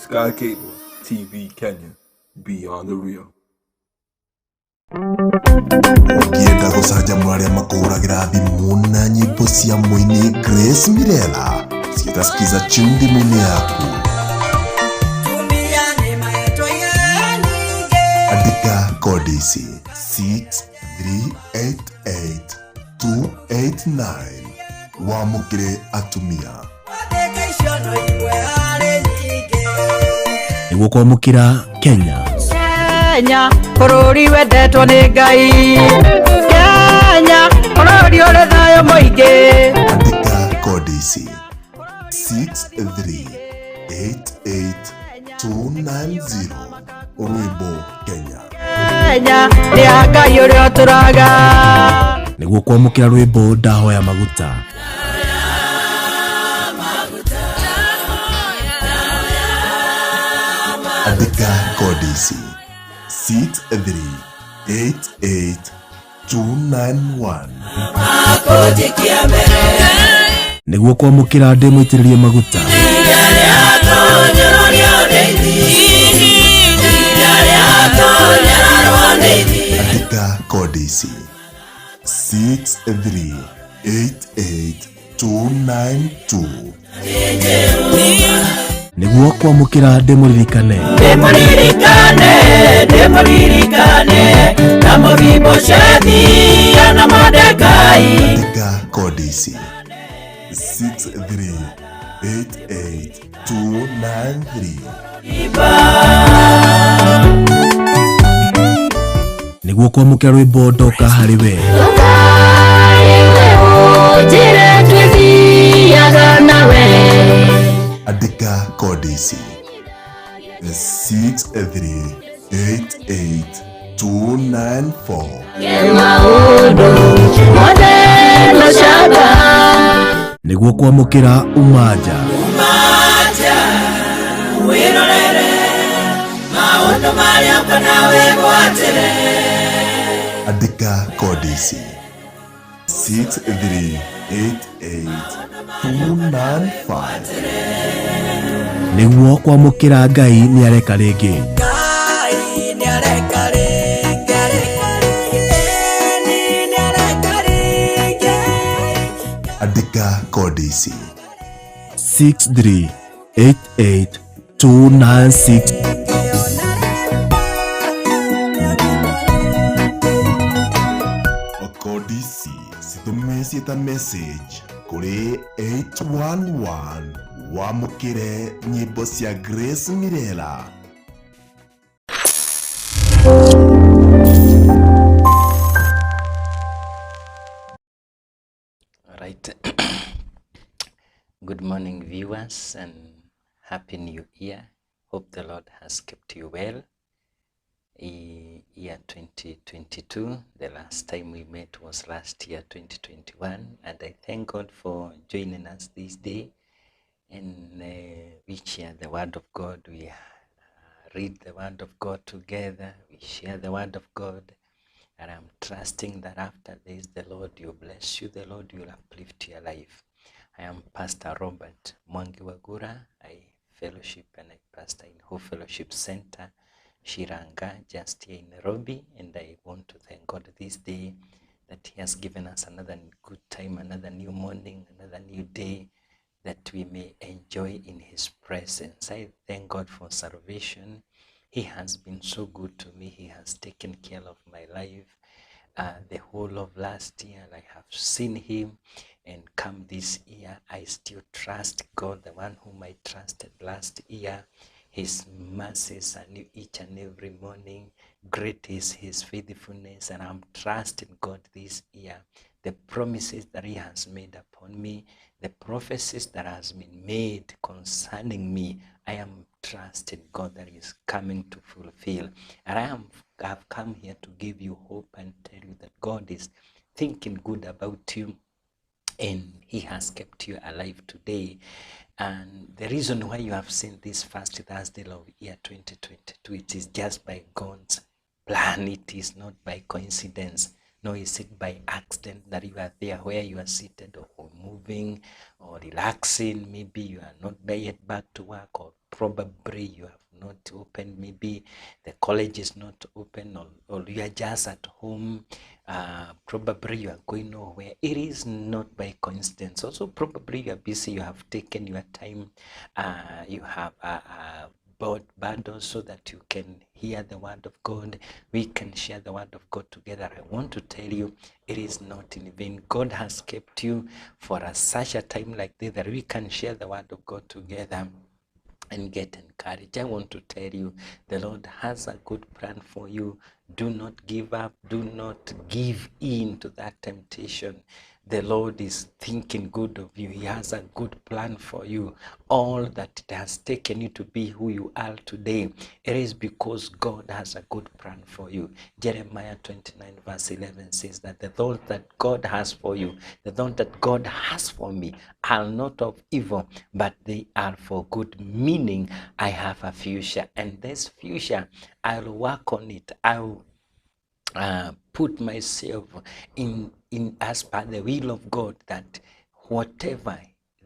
Sky Cable TV Kenya, Beyond the Real. Ukienda gucanjamũra aria makũhũragĩra thimũ na nyĩmbo cia mũini Grace Mirela citasikiza chini thimũ-inĩ yaku. Andika kodi ici 6388289 wamũkĩre atumia. Nĩguo kwamũkĩra Kenya. Kenya, bũrũri wendetwo nĩ Ngai. Kenya, bũrũri ũrĩ thayũ mũingĩ. Andika kodi ici 6388290 rwĩmbo Kenya. Kenya, nĩ ya Ngai ũrĩa ũtũraga. Nĩguo kwamũkĩra rwĩmbo ndahoya maguta. Andika kodi ici 6388291 nĩguo kwamũkĩra ndĩmũitĩrĩrie maguta. Andika kodi ici 6388292 nĩguo kwamũkĩra ndĩmũririkane. Ndĩmũririkane na mũrimbo cia na Mordekai. Andika kodi ici 6388293 nĩguo kwamũkĩra rwĩmbo ndoka harĩ we. Andika kodi ici 6388294 nĩguo kwamũkĩra umaja. Wirorere maũndũ marĩa ũkanawe gwatĩre. Andika kodi ici 6388295 nĩguo kwamũkĩra Ngai nĩ areka rĩngĩ. Andika kodi ici 6388296 kodi ici citũmĩcie ta message kũrĩ 811 wamũkĩre nyĩmbo cia Grace Mirela. Right. Good morning, viewers, and Happy New Year. Hope the Lord has kept you well. Year 2022, the last time we met was last year 2021, and I thank God for joining us this day. And we share the word of God, we read the word of God together, we share the word of God. And I'm trusting that after this, the Lord will bless you, the Lord will uplift your life. I am Pastor Robert Mwangi Wagura. I fellowship and I pastor in Hope Fellowship Center, Shiranga, just here in Nairobi. And I want to thank God this day that He has given us another good time, another new morning, another new day that we may enjoy in His presence. I thank God for salvation. He has been so good to me. He has taken care of my life. The whole of last year, I have seen Him, and come this year, I still trust God, the one whom I trusted last year. His mercies are new each and every morning. Great is His faithfulness, and I'm trusting God this year. The promises that He has made upon me, the prophecies that has been made concerning me, I am trusting God that is coming to fulfill. And I've come here to give you hope and tell you that God is thinking good about you, and He has kept you alive today. And the reason why you have seen this first Thursday of year 2022, it is just by God's plan. It is not by coincidence. No, is it by accident that you are there where you are seated on moving or relaxing. Maybe you are not yet back to work, or probably you have not opened, maybe the college is not open, or you are just at home. Probably you are going nowhere. It is not by coincidence. Also, probably you are busy, you have taken your time, you have bought bundles so that you can hear the word of God. We can share the word of God together. I want to tell you, it is not in vain. God has kept you for such a time like this, that we can share the word of God together and get encouraged. I want to tell you, the Lord has a good plan for you. Do not give up. Do not give in to that temptation. The Lord is thinking good of you. He has a good plan for you. All that it has taken you to be who you are today, it is because God has a good plan for you. Jeremiah 29 verse 11 says that the thought that God has for you, the thought that God has for me, are not of evil, but they are for good, meaning I have a future, and this future, I'll work on it. I'll put myself in as per the will of God, that whatever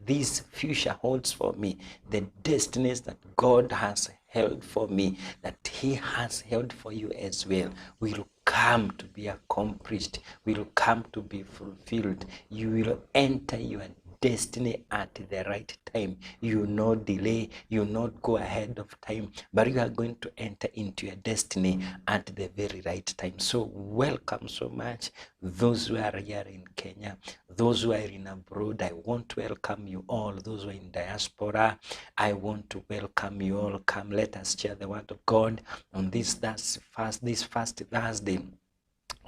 this future holds for me, the destinies that God has held for me, that He has held for you as well, will come to be accomplished, will come to be fulfilled. You will enter your destiny at the right time. You will not delay, you will not go ahead of time, but you are going to enter into your destiny at the very right time. So welcome so much, those who are here in Kenya, those who are in abroad. I want to welcome you all. Those who are in diaspora, I want to welcome you all. Come, let us share the word of God on this first Thursday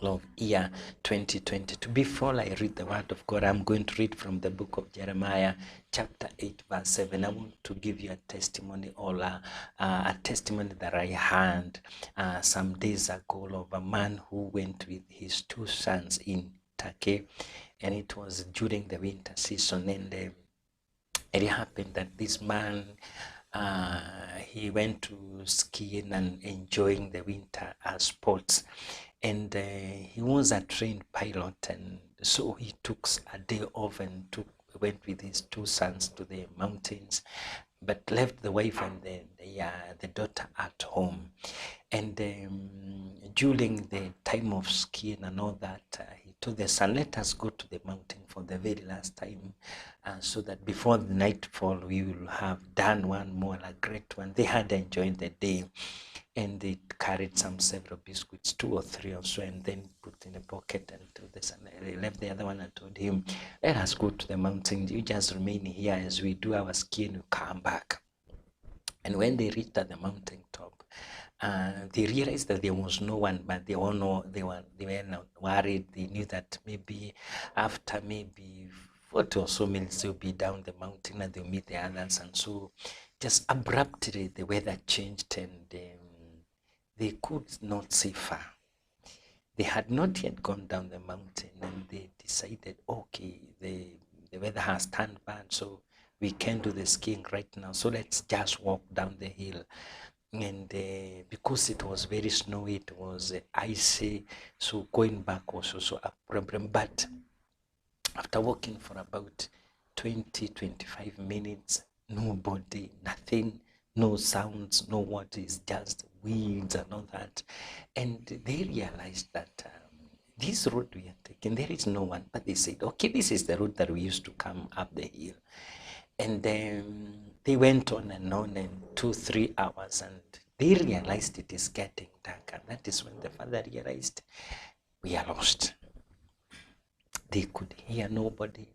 of year 2022. Before I read the word of God, I'm going to read from the book of Jeremiah chapter 8 verse 7. I want to give you a testimony, or a testimony that I had some days ago, of a man who went with his two sons in Turkey, and it was during the winter season, and it happened that this man, he went to skiing and enjoying the winter sports, and he was a trained pilot, and so he took a day off and went with his two sons to the mountains, but left the wife and the daughter at home. And during the time of skiing and all that, he told the son, let us go to the mountain for the very last time, so that before the nightfall we will have done one more, a great one. They had enjoyed the day, and they carried several biscuits, 2 or 3 or so, and then put in a pocket, and told the son, they left the other one and told him, let us go to the mountain. You just remain here as we do our skiing, you come back. And when they reached at the mountain top, they realized that there was no one, but they were not worried. They knew that maybe after maybe 40 or so minutes they'll be down the mountain and they'll meet the others. And so just abruptly the weather changed, and they could not see far. They had not yet gone down the mountain, and they decided, okay, the weather has turned bad, so we can't do the skiing right now, so let's just walk down the hill. And because it was very snowy, it was icy, so going back was also a problem. But after walking for about 20-25 minutes, nobody, nothing, no sounds, no what, is just weeds and all that. And they realized that this road we are taking, there is no one. But they said, okay, this is the road that we used to come up the hill. And then they went on, and 2-3 hours, and they realized it is getting dark. And that is when the father realized, we are lost. They could hear nobody.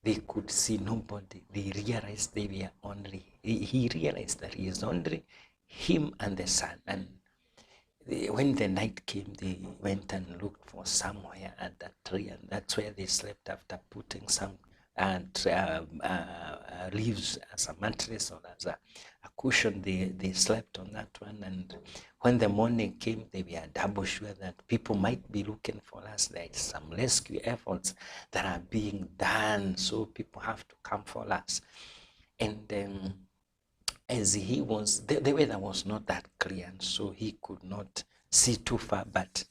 They could see nobody. They realized they were only, he realized that he is only him and the son. And when the night came, they went and looked for somewhere at that tree, and that's where they slept after putting some leaves as a mattress or as a cushion. They slept on that one. And when the morning came, they were double sure that people might be looking for us. There is some rescue efforts that are being done, so people have to come for us. And as he was, the weather was not that clear, and so he could not see too far, but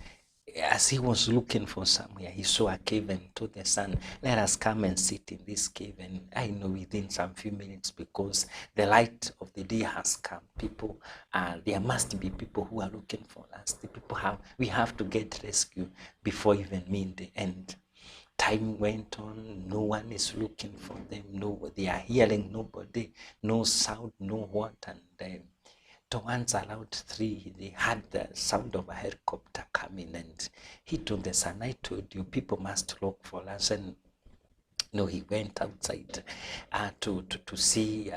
as he was looking for somewhere, he saw a cave and told the son, let us come and sit in this cave. And I know within some few minutes, because the light of the day has come, people, there must be people who are looking for us. The people we have to get rescued before even the end. Time went on, no one is looking for them. No, they are hearing nobody, no sound, no what. And towards around 3, they had the sound of a helicopter coming, and he told the son, I told you, people must look for us. And no, he went outside to see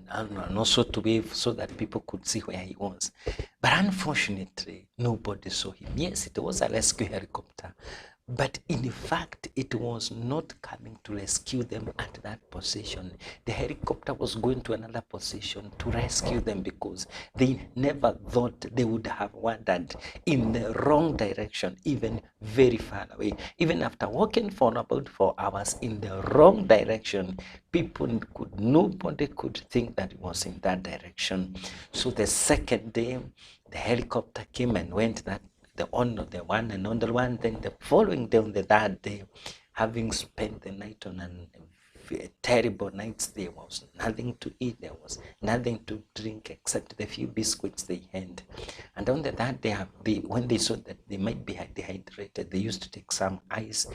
and also to wave so that people could see where he was. But unfortunately, nobody saw him. Yes, it was a rescue helicopter, but in fact, it was not coming to rescue them at that position. The helicopter was going to another position to rescue them, because they never thought they would have wandered in the wrong direction, even very far away. Even after walking for about 4 hours in the wrong direction, nobody could think that it was in that direction. So the second day, the helicopter came and went the one and only one. Then the following day, on the third day, having spent the night on a terrible night, there was nothing to eat, there was nothing to drink except the few biscuits they had. And on the third day, when they saw that they might be dehydrated, they used to take some ice,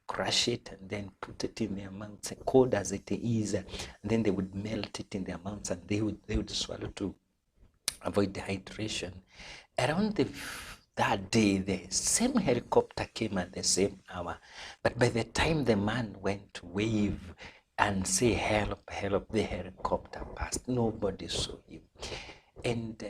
crush it, and then put it in their mouths, cold as it is, and then they would melt it in their mouths, and they would swallow to avoid dehydration. Around that day, the same helicopter came at the same hour, but by the time the man went to wave and say, help, help, the helicopter passed. Nobody saw him. And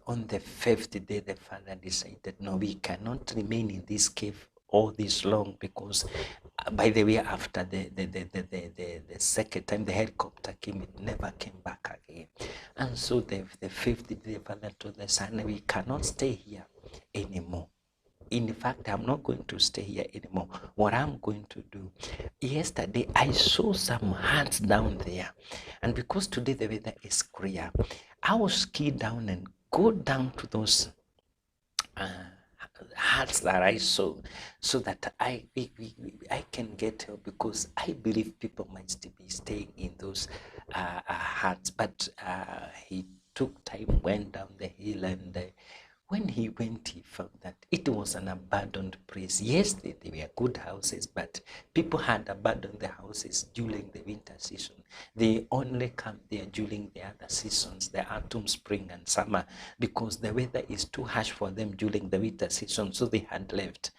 on the 5th day, the father decided, no, we cannot remain in this cave all this long, because by the way, after the second time the helicopter came, it never came back again. And so the 5th day, the father told the son, we cannot stay here anymore. In fact, I'm not going to stay here anymore. What I'm going to do, yesterday I saw some huts down there, and because today the weather is clear, I will ski down and go down to those huts that I saw, so that I can get help, because I believe people might be staying in those huts. But he took time, went down the hill, and when he went, he found that it was an abandoned place. Yes, they were good houses, but people had abandoned the houses during the winter season. They only come there during the other seasons, the autumn, spring, and summer, because the weather is too harsh for them during the winter season, so they had left.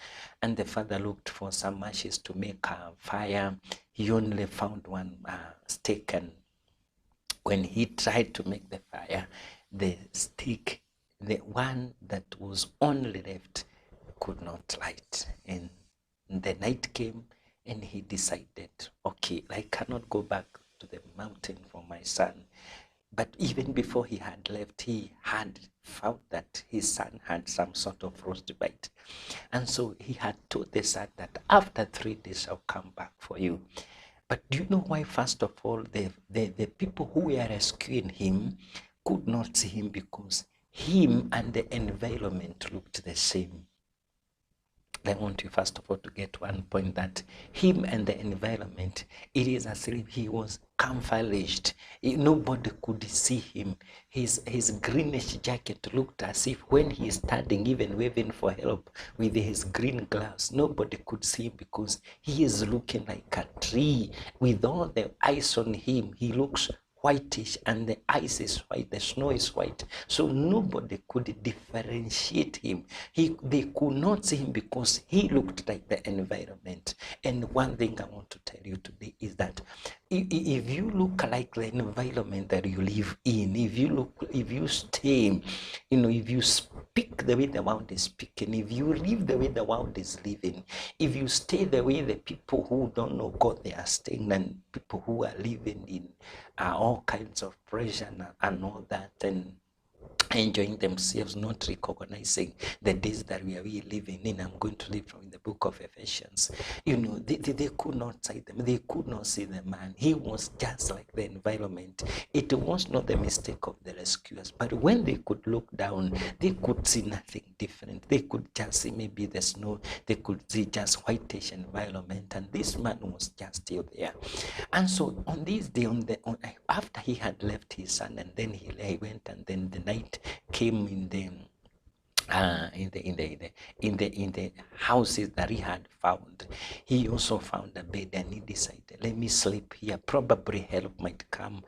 And the father looked for some ashes to make a fire. He only found one stick, and when he tried to make the fire, the stick, the one that was only left, could not light. And the night came, and he decided, okay, I cannot go back to the mountain for my son. But even before he had left, he had found that his son had some sort of frostbite. And so he had told the son that after 3 days I'll come back for you. But do you know why? First of all, the people who were rescuing him could not see him, because him and the environment looked the same. I want you first of all to get one point, that him and the environment, it is as if he was camouflaged. Nobody could see him. His greenish jacket looked as if when he is standing, even waving for help with his green gloves, nobody could see him, because he is looking like a tree with all the ice on him. He looks whitish, and the ice is white, the snow is white, so nobody could differentiate him. They could not see him, because he looked like the environment. And one thing I want to tell you today is that if you look like the environment that you live in, if you stay, if you speak the way the world is speaking, if you live the way the world is living, if you stay the way the people who don't know God they are staying, and people who are living in all kinds of pressure and all that, and enjoying themselves, not recognizing the days that we are living in. I'm going to read from the book of Ephesians. You know, they could not see them. They could not see the man. He was just like the environment. It was not the mistake of the rescuers, but when they could look down, they could see nothing different. They could just see maybe the snow. They could see just whitish environment, and this man was just still there. And so on this day, after he had left his son, and then he went, and then the night came in the houses that he had found. He also found a bed, and he decided, let me sleep here. Probably help might come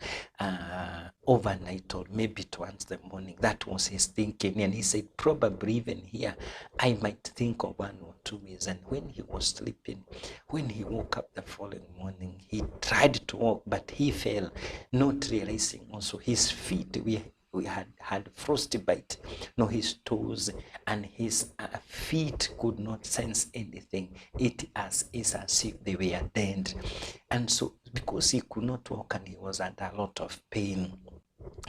overnight, or maybe towards the morning. That was his thinking. And he said, probably even here I might think of 1 or 2 ways. And when he was sleeping, when he woke up the following morning, he tried to walk, but he fell, not realizing also his feet we had frostbite. No, his toes and his feet could not sense anything. It is as if they were dead. And so because he could not walk and he was under a lot of pain,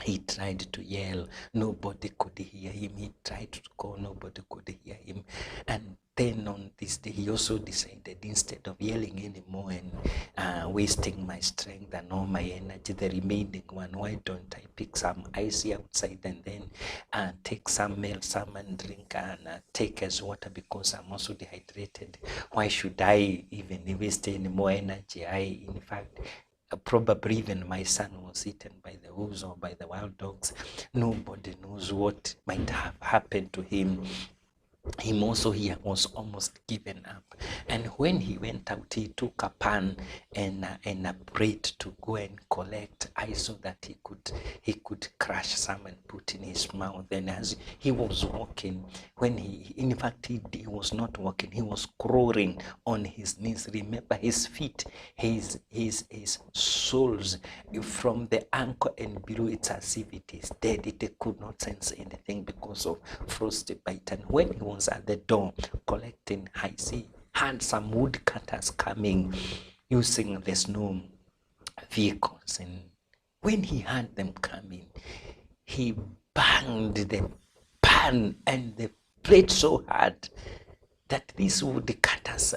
he tried to yell, nobody could hear him. He tried to call, nobody could hear him. And then on this day, he also decided, instead of yelling anymore and wasting my strength and all my energy, the remaining one, why don't I pick some icy outside and then take some milk, some and drink, and take as water, because I'm also dehydrated. Why should I even waste any more energy? In fact, probably even my son was eaten by the wolves or by the wild dogs. Nobody knows what might have happened to him. Him also here was almost given up. And when he went out, he took a pan and a bread to go and collect ice so that he could crush some and put in his mouth. And as he was walking, in fact he was not walking, he was crawling on his knees. Remember, his feet, his soles from the ankle and below, it's as if it is dead. It could not sense anything because of frostbite. And when he was at the door collecting ice, he had some woodcutters coming using the snow vehicles. And when he had them coming, he banged the pan and the plate so hard that these woodcutters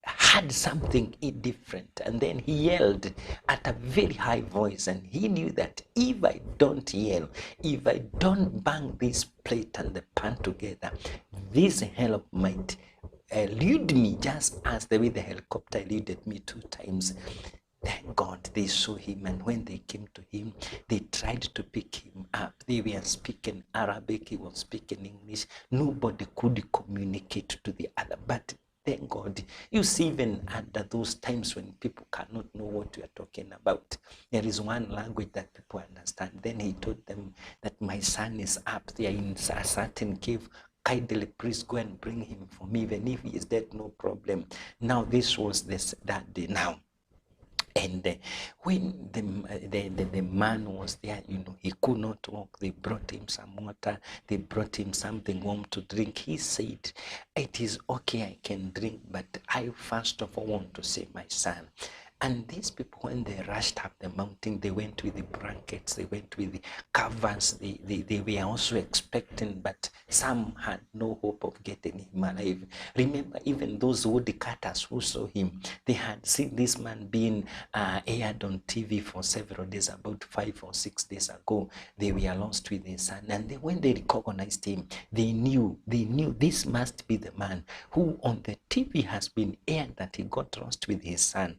had something different. And then he yelled at a very high voice, and he knew that if I don't yell, if I don't bang this plate and the pan together, this help might elude me, just as the way the helicopter eluded me 2 times. Thank God they saw him, and when they came to him, they tried to pick him up. They were speaking Arabic, he was speaking English. Nobody could communicate to the other, but thank God. You see, even under those times when people cannot know what we are talking about, there is one language that people understand. Then he told them that my son is up there in a certain cave. Kindly, please go and bring him for me. Even if he is dead, no problem. Now, this was that day now. And when the man was there, he could not walk. They brought him some water. They brought him something warm to drink. He said, it is okay, I can drink, but I first of all want to see my son. And these people, when they rushed up the mountain, they went with the blankets, they went with the covers, they were also expecting, but some had no hope of getting him alive. Remember, even those woodcutters who saw him, they had seen this man being aired on TV for several days, about 5 or 6 days ago. They were lost with his son, and when they recognized him, they knew this must be the man who on the TV has been aired that he got lost with his son.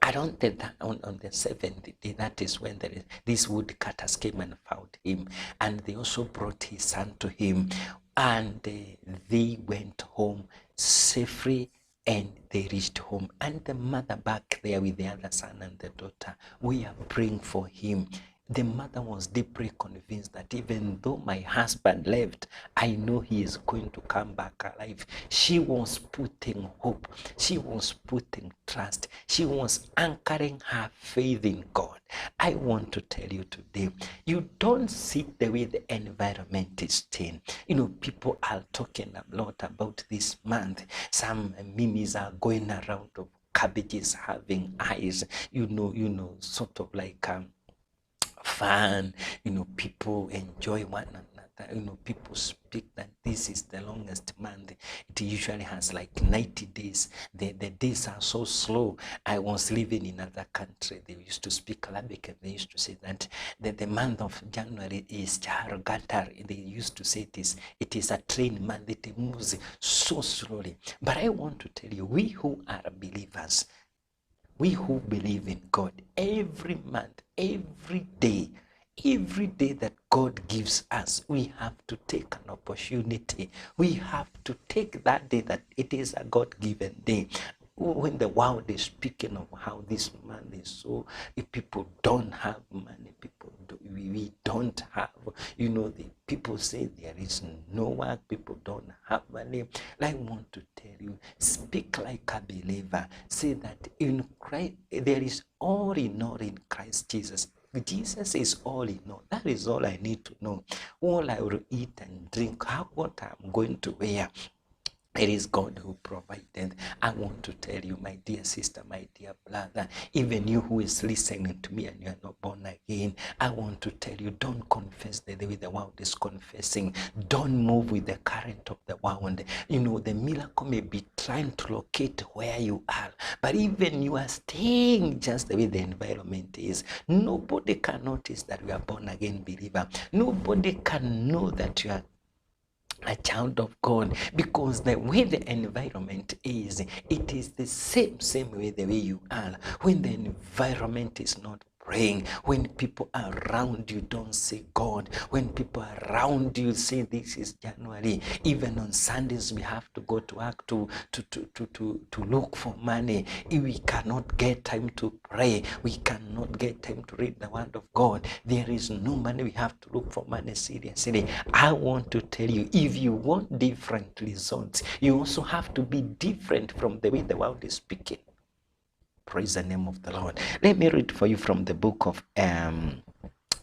Around on the 7th day, that is when these woodcutters came and found him, and they also brought his son to him, and they went home safely, and they reached home. And the mother back there with the other son and the daughter, we are praying for him. The mother was deeply convinced that even though my husband left, I know he is going to come back alive. She was putting hope. She was putting trust. She was anchoring her faith in God. I want to tell you today, you don't see the way the environment is changing. People are talking a lot about this month. Some memes are going around of cabbages having eyes, sort of like fun, people enjoy one another. People speak that this is the longest month. It usually has like 90 days. The days are so slow. I was living in another country. They used to speak Arabic, and they used to say that the month of January is Gatar. They used to say it is a train month. It moves so slowly. But I want to tell you, we who are believers, we who believe in God, every month, every day that God gives us, we have to take an opportunity. We have to take that day that it is a God-given day. When the world is speaking of how this man is so, if people don't have money, we don't have, the people say there is no work, people don't have money. I want to tell you, speak like a believer. Say that in Christ, there is all in all in Christ Jesus. Jesus is all in all. That is all I need to know. All I will eat and drink, what I'm going to wear, it is God who provided. I want to tell you, my dear sister, my dear brother, even you who is listening to me and you are not born again, I want to tell you, don't confess the way the world is confessing. Don't move with the current of the world. The miracle may be trying to locate where you are, but even you are staying just the way the environment is. Nobody can notice that you are born again believer. Nobody can know that you are a child of God, because the way the environment is, it is the same way the way you are. When the environment is not praying, when people around you don't say God, when people around you say this is January, even on Sundays we have to go to work to look for money. We cannot get time to pray. We cannot get time to read the word of God. There is no money. We have to look for money seriously. I want to tell you, if you want different results, you also have to be different from the way the world is speaking. Praise the name of the Lord. Let me read for you from the book of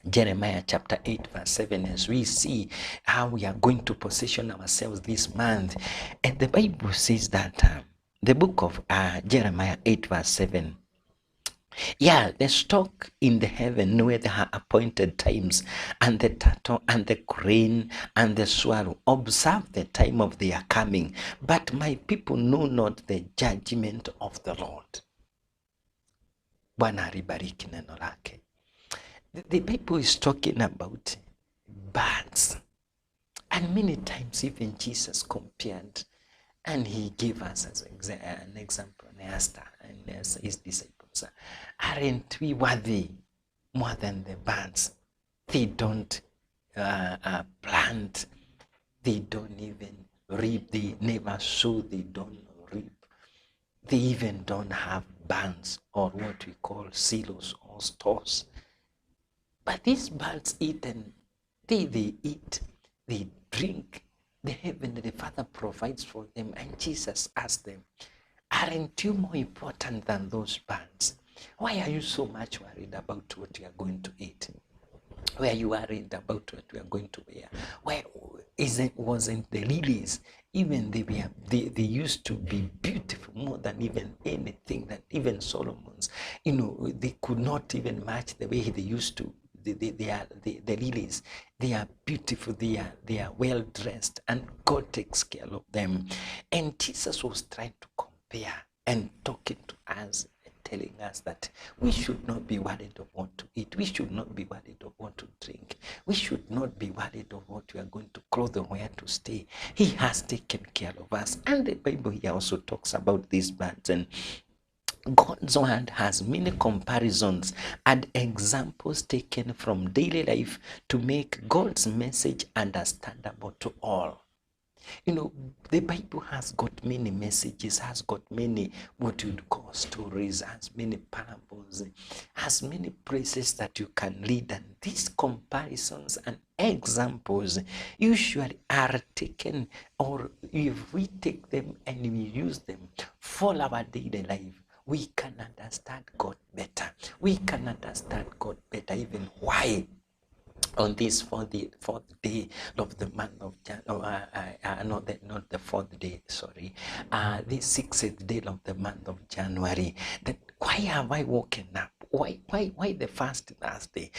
Jeremiah chapter 8 verse 7, as we see how we are going to position ourselves this month. And the Bible says that the book of Jeremiah 8 verse 7, the stock in the heaven knoweth her appointed times, and the turtle and the crane and the swallow observe the time of their coming, but my people know not the judgment of the Lord. Bwana alibariki neno lake. The Bible is talking about birds, and many times even Jesus compared, and he gave us as an example, Esther and his disciples. Aren't we worthy more than the birds? They don't plant, they don't even reap, they never sow, they don't reap. They even don't have barns or what we call silos or stores. But these birds eat, and they eat, they drink. The Heavenly Father provides for them, and Jesus asked them, aren't you more important than those birds? Why are you so much worried about what you are going to eat? Why are you worried about what we are going to wear? Why wasn't the lilies, even they used to be beautiful more than even anything that even Solomon's, they could not even match the way they used to. The lilies, they are beautiful, they are well dressed, and God takes care of them. And Jesus was trying to compare and talking to us, telling us that we should not be worried of what to eat. We should not be worried of what to drink. We should not be worried of what we are going to clothe or where to stay. He has taken care of us. And the Bible here also talks about these birds, and God's word has many comparisons and examples taken from daily life to make God's message understandable to all. The Bible has got many messages, has got many what you'd call stories, has many parables, has many places that you can read. And these comparisons and examples usually are taken, or if we take them and we use them for our daily life, we can understand God better. We can understand God better, even why on this fourth day of the month of January, not the fourth day, sorry, the 6th day of the month of January, that why have I woken up? Why the first Thursday?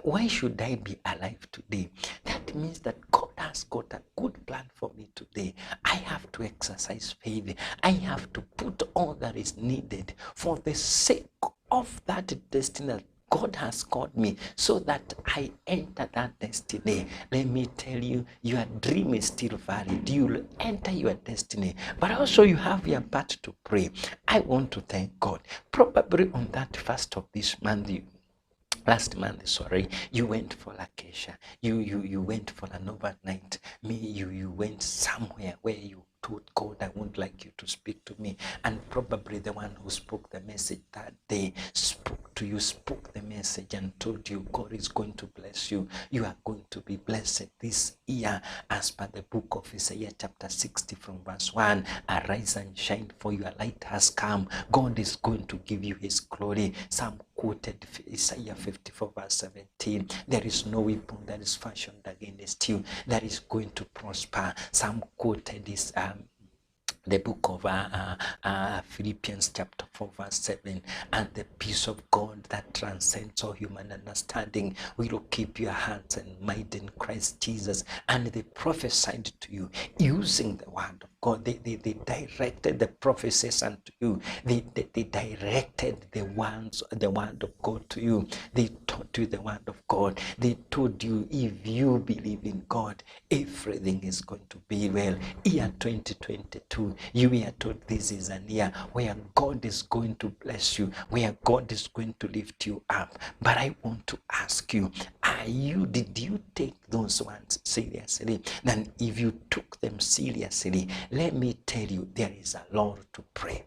Why should I be alive today? That means that God has got a good plan for me today. I have to exercise faith. I have to put all that is needed for the sake of that destiny God has called me, so that I enter that destiny. Let me tell you, your dream is still valid. You'll enter your destiny, but also you have your part to pray. I want to thank God. Probably on that first of this month, last month, sorry, you went for vacation. You went for an overnight. You went somewhere where you told God, I won't like you to speak to me. And probably the one who spoke the message that day spoke to you, spoke the message and told you God is going to bless you. You are going to be blessed this year, as per the book of Isaiah chapter 60 from verse 1. Arise and shine, for your light has come. God is going to give you his glory. Some quoted Isaiah 54 verse 17. There is no weapon that is fashioned against you that is going to prosper. Some quoted this the book of Philippians chapter 4 verse 7, and the peace of God that transcends all human understanding will keep your hearts and mind in Christ Jesus. And they prophesied to you using the word of God. They directed the prophecies unto you. They directed the word of God to you. They taught you the word of God. They told you, if you believe in God, everything is going to be well. Year 2022, you were told this is an year where God is going to bless you, where God is going to lift you up. But I want to ask you, did you take those ones seriously? Then if you took them seriously, let me tell you, there is a lot to pray.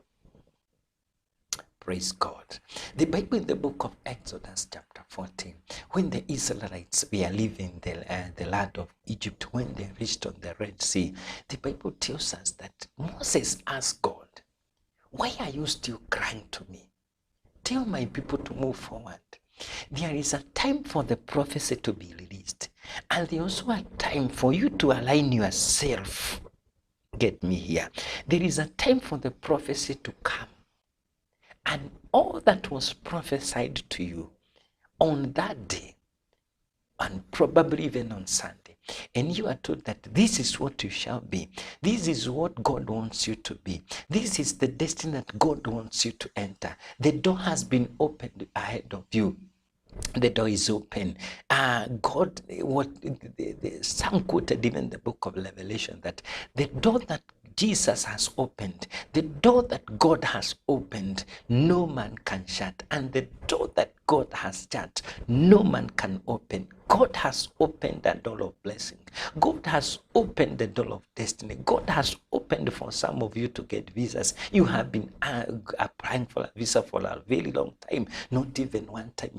Praise God. The Bible in the book of Exodus chapter 14, when the Israelites were leaving the land of Egypt, when they reached on the Red Sea, the Bible tells us that Moses asked God, why are you still crying to me? Tell my people to move forward. There is a time for the prophecy to be released, and there is also a time for you to align yourself. Get me here. There is a time for the prophecy to come. And all that was prophesied to you on that day, and probably even on Sunday, and you are told that this is what you shall be, this is what God wants you to be, this is the destiny that God wants you to enter. The door has been opened ahead of you. The door is open. God, some quoted even the book of Revelation that the door that Jesus has opened, the door that God has opened, no man can shut. And the door that God has shut, no man can open. God has opened the door of blessing. God has opened the door of destiny. God has opened for some of you to get visas. You have been applying for a visa for a very long time. Not even one time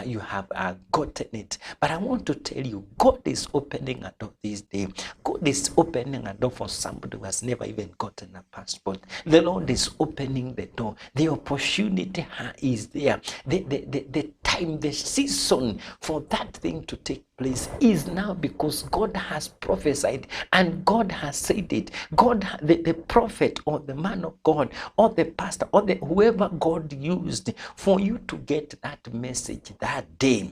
you have gotten it. But I want to tell you, God is opening a door this day. God is opening a door for somebody who has never even gotten a passport. The Lord is opening the door. The opportunity is there. The time, the season for that thing to take place is now, because God has prophesied and God has said it. God, the prophet or the man of God or the pastor or whoever God used for you to get that message that day,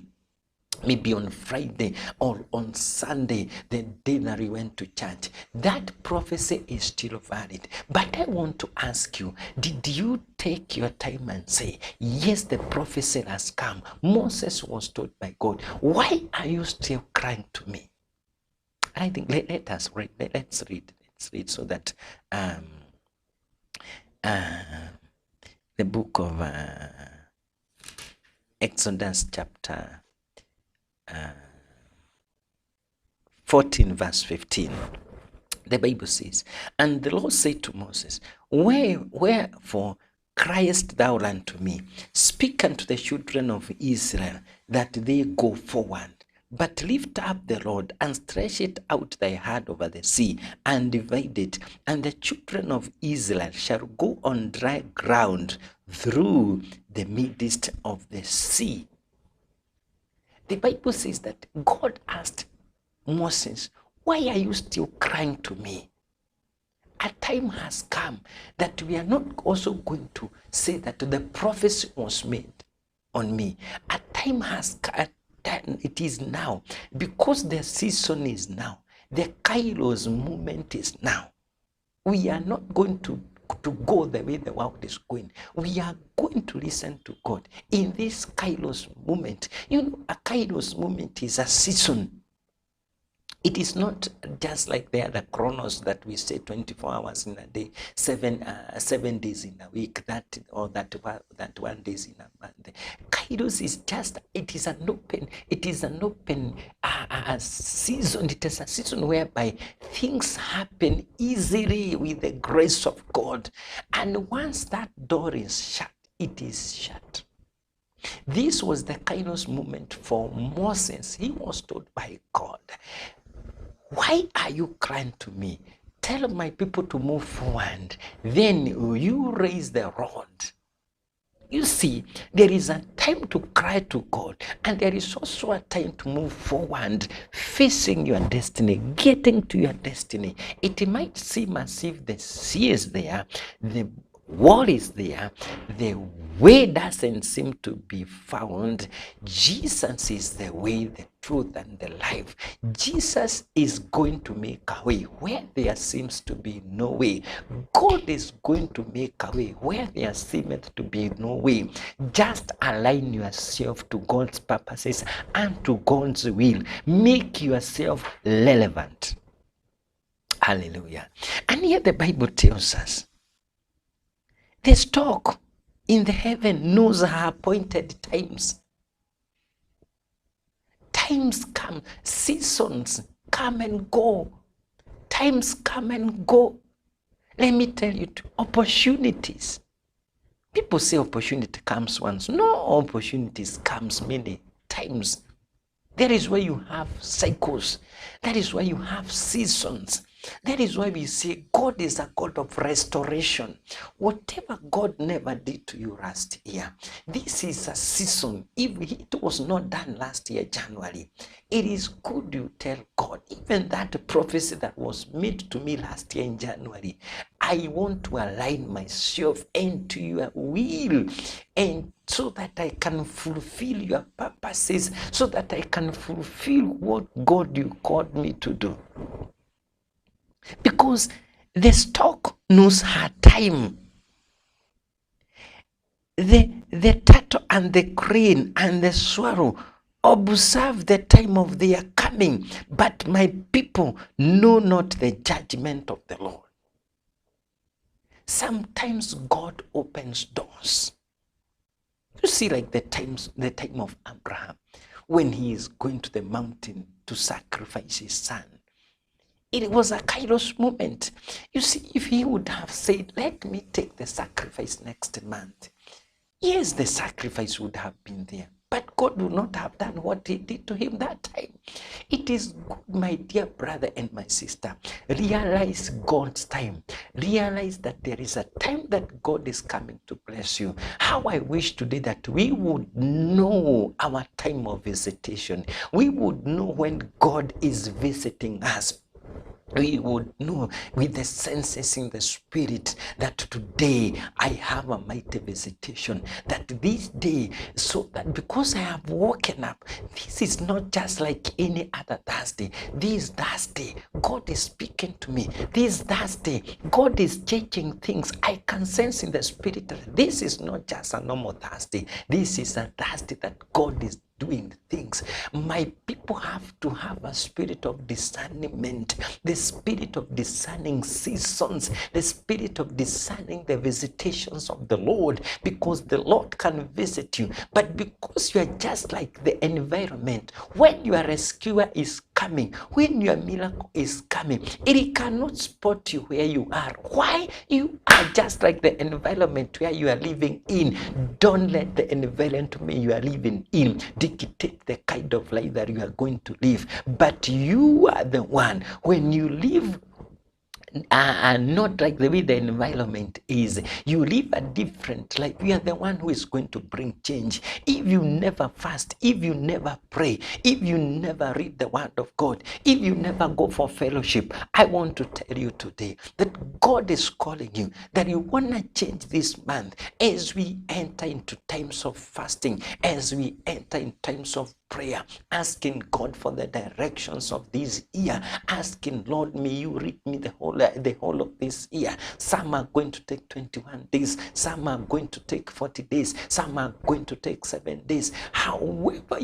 maybe on Friday or on Sunday, the day that we went to church, that prophecy is still valid. But I want to ask you, did you take your time and say, yes, the prophecy has come? Moses was told by God, why are you still crying to me? I think let's read. Let's read so that the book of Exodus chapter 14 verse 15, the Bible says, and the Lord said to Moses, wherefore criest thou unto me? Speak unto the children of Israel that they go forward, but lift up the rod and stretch it out thy hand over the sea and divide it, and the children of Israel shall go on dry ground through the midst of the sea. The Bible says that God asked Moses, why are you still crying to me? A time has come that we are not also going to say that the prophecy was made. on me. A time has come. It is now, because the season is now. The Kairos moment is now. We are not going to go the way the world is going. We are going to listen to God in this Kairos moment. You know, a Kairos moment is a season. It is not just like the other chronos that we say 24 hours in a day, 7 days in a week, that 1 days in a month. Kairos is just, it is an open season. It is a season whereby things happen easily with the grace of God. And once that door is shut, it is shut. This was the Kairos moment for Moses. He was told by God, why are you crying to me? Tell my people to move forward. Then you raise the rod. You see, there is a time to cry to God, and there is also a time to move forward, facing your destiny, getting to your destiny. It might seem as if the sea is there, the wall is there, the way doesn't seem to be found. Jesus is the way, the truth, and the life. Jesus is going to make a way where there seems to be no way. God is going to make a way where there seemeth to be no way. Just align yourself to God's purposes and to God's will. Make yourself relevant. Hallelujah. And here the Bible tells us, the stock in the heaven knows her appointed times. Times come, seasons come and go. Times come and go. Let me tell you, opportunities. People say opportunity comes once. No, opportunities comes many times. That is why you have cycles. That is why you have seasons. That is why we say God is a God of restoration. Whatever God never did to you last year, this is a season. If it was not done last year, January, it is good you tell God, even that prophecy that was made to me last year in January, I want to align myself into your will, and so that I can fulfill your purposes, so that I can fulfill what God you called me to do. Because the stork knows her time. The turtle and the crane and the swallow observe the time of their coming, but my people know not the judgment of the Lord. Sometimes God opens doors. You see, like the time of Abraham, when he is going to the mountain to sacrifice his son. It was a Kairos moment. You see, if he would have said, let me take the sacrifice next month, yes, the sacrifice would have been there. But God would not have done what he did to him that time. It is good, my dear brother and my sister, realize God's time. Realize that there is a time that God is coming to bless you. How I wish today that we would know our time of visitation. We would know when God is visiting us. We would know with the senses in the spirit that today I have a mighty visitation. That this day, so that because I have woken up, this is not just like any other Thursday. This Thursday, God is speaking to me. This Thursday, God is changing things. I can sense in the spirit that this is not just a normal Thursday. This is a Thursday that God is doing things. My people have to have a spirit of discernment, the spirit of discerning seasons, the spirit of discerning the visitations of the Lord, because the Lord can visit you. But because you are just like the environment, when your rescuer is coming, when your miracle is coming, it cannot spot you where you are. Why? You are just like the environment where you are living in. Don't let the environment where you are living in dictate the kind of life that you are going to live. But you are the one, when you live are not like the way the environment is. You live a different life. You are the one who is going to bring change. If you never fast, if you never pray, if you never read the word of God, if you never go for fellowship, I want to tell you today that God is calling you, that you want to change this month as we enter into times of fasting, as we enter in times of prayer, asking God for the directions of this year, asking, Lord, may you read me the whole of this year. Some are going to take 21 days, some are going to take 40 days, some are going to take 7 days. However,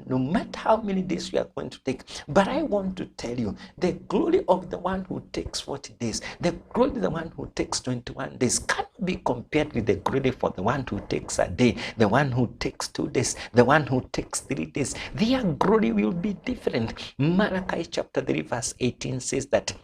no matter how many days you are going to take, but I want to tell you, the glory of the one who takes 40 days, the glory of the one who takes 21 days cannot be compared with the glory for the one who takes a day, the one who takes 2 days, the one who takes 3 days. Their glory will be different. Malachi chapter 3 verse 18 says that,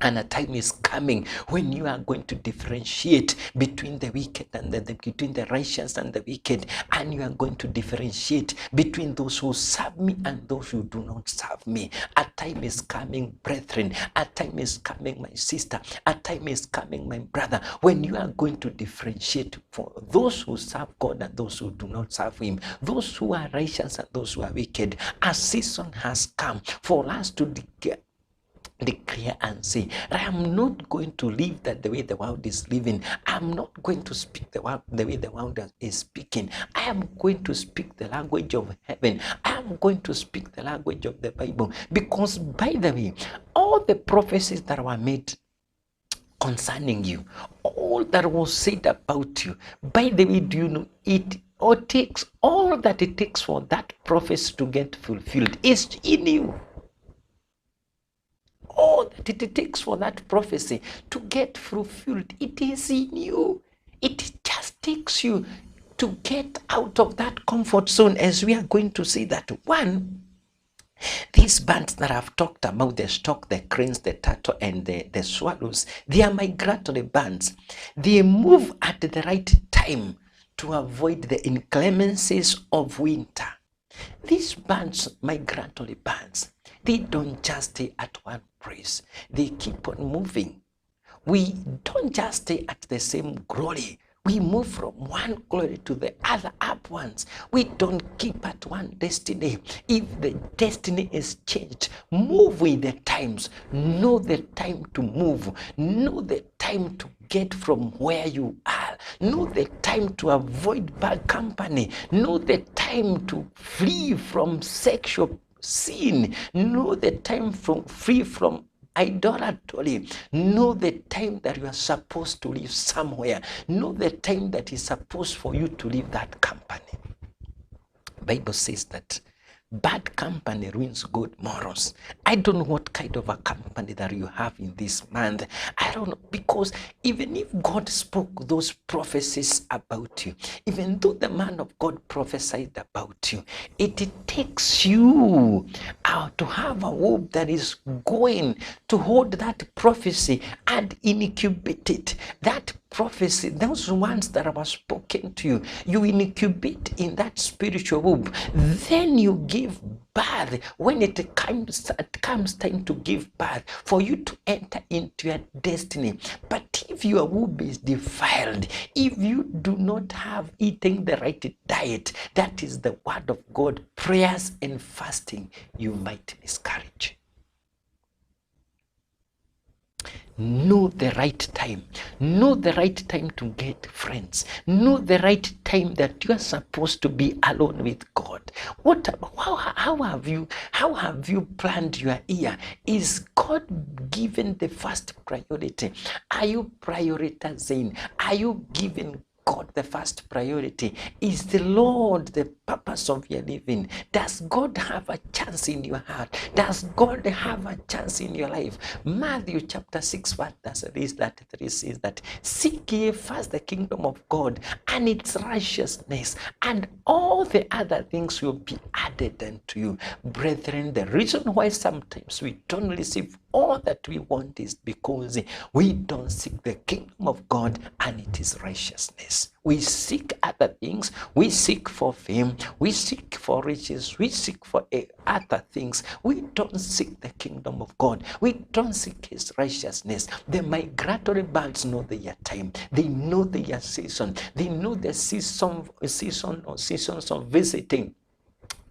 and a time is coming when you are going to differentiate between the wicked and between the righteous and the wicked, and you are going to differentiate between those who serve me and those who do not serve me. A time is coming, brethren. A time is coming, my sister. A time is coming, my brother, when you are going to differentiate for those who serve God and those who do not serve Him, those who are righteous and those who are wicked. A season has come for us to declare and say, I am not going to live the way the world is living. I'm not going to speak the way the world is speaking. I am going to speak the language of heaven. I am going to speak the language of the Bible. Because, by the way, all the prophecies that were made concerning you, all that was said about you, by the way, do you know it? Or takes all that it takes for that prophecy to get fulfilled is in you. All that it takes for that prophecy to get fulfilled, it is in you. It just takes you to get out of that comfort zone, as we are going to see that one. These birds that I've talked about, the stork, the cranes, the turtle, and the swallows, they are migratory birds. They move at the right time to avoid the inclemencies of winter. These birds, migratory birds, they don't just stay at one place. They keep on moving. We don't just stay at the same glory. We move from one glory to the other upwards. We don't keep at one destiny. If the destiny is changed, move with the times. Know the time to move. Know the time to get from where you are. Know the time to avoid bad company. Know the time to flee from sexual sin. Know the time free from idolatry. Know the time that you are supposed to live somewhere. Know the time that is supposed for you to leave that company. Bible says that bad company ruins good morals. I don't know what kind of a company that you have in this month. I don't know, because even if God spoke those prophecies about you, even though the man of God prophesied about you, it takes you to have a womb that is going to hold that prophecy and incubate it. That prophecy, those ones that were spoken to you, you incubate in that spiritual womb. Then you give birth. When it comes time to give birth, for you to enter into your destiny. But if your womb is defiled, if you do not have eaten the right diet, that is the word of God, prayers and fasting, you might miscarriage. Know the right time. Know the right time to get friends. Know the right time that you are supposed to be alone with God. How have you planned your year? Is God given the first priority? Are you prioritizing? Are you giving God the first priority? Is the Lord the purpose of your living? Does God have a chance in your heart? Does God have a chance in your life? Matthew chapter 6 verse 3 says that, seek ye first the kingdom of God and its righteousness, and all the other things will be added unto you. Brethren, the reason why sometimes we don't receive all that we want is because we don't seek the kingdom of God and it is righteousness. We seek other things. We seek for fame. We seek for riches. We seek for other things. We don't seek the kingdom of God. We don't seek his righteousness. The migratory birds know their time. They know their season. They know the seasons of visiting.